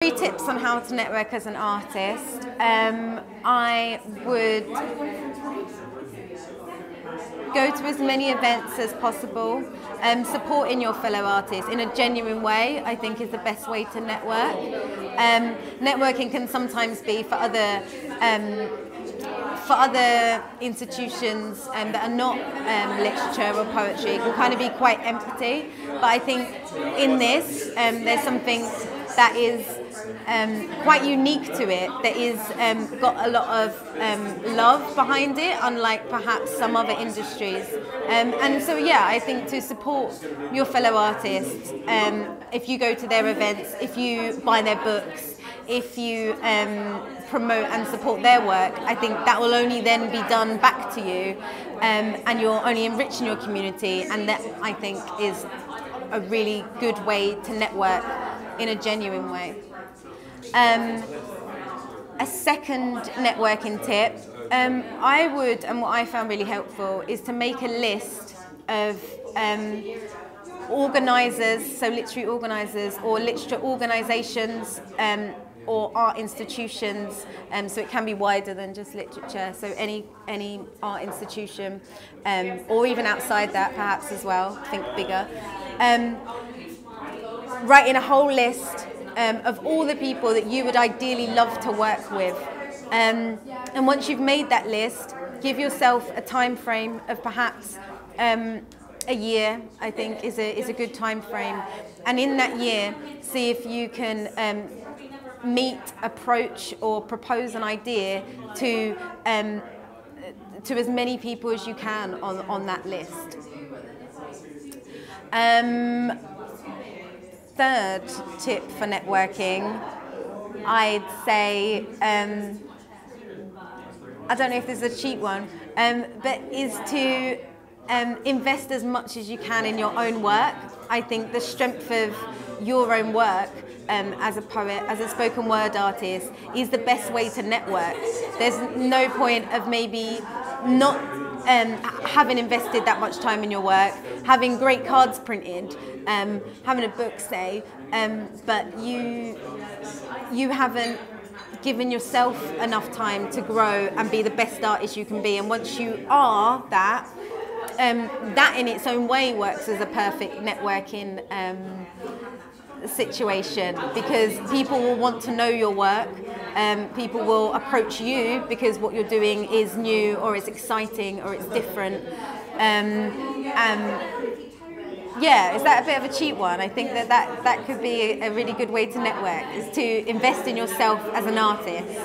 3 tips on how to network as an artist. I would go to as many events as possible. Supporting your fellow artists in a genuine way, I think, is the best way to network. Networking can sometimes be for other institutions that are not literature or poetry. It can kind of be quite empty. But I think in this, there's something that is quite unique to it, that is got a lot of love behind it, unlike perhaps some other industries. And so yeah, I think to support your fellow artists, if you go to their events, if you buy their books, if you promote and support their work, I think that will only then be done back to you, and you're only enriching your community, and that, I think, is a really good way to network in a genuine way. A second networking tip, I would, and what I found really helpful, is to make a list of organisers, so literary organisers or literature organisations, or art institutions, so it can be wider than just literature, so any art institution, or even outside that perhaps as well, think bigger. Writing a whole list of all the people that you would ideally love to work with. And once you've made that list, give yourself a time frame of perhaps a year, I think is a good time frame. And in that year, see if you can meet, approach or propose an idea to as many people as you can on that list. Third tip for networking, I'd say, I don't know if this is a cheap one, but is to invest as much as you can in your own work. I think the strength of your own work as a poet, as a spoken word artist, is the best way to network. There's no point of maybe not having invested that much time in your work, having great cards printed, having a book, say, but you haven't given yourself enough time to grow and be the best artist you can be. And once you are that, that in its own way works as a perfect networking situation, because people will want to know your work. People will approach you because what you're doing is new, or it's exciting, or it's different. Yeah, is that a bit of a cheap one? I think that could be a really good way to network, is to invest in yourself as an artist.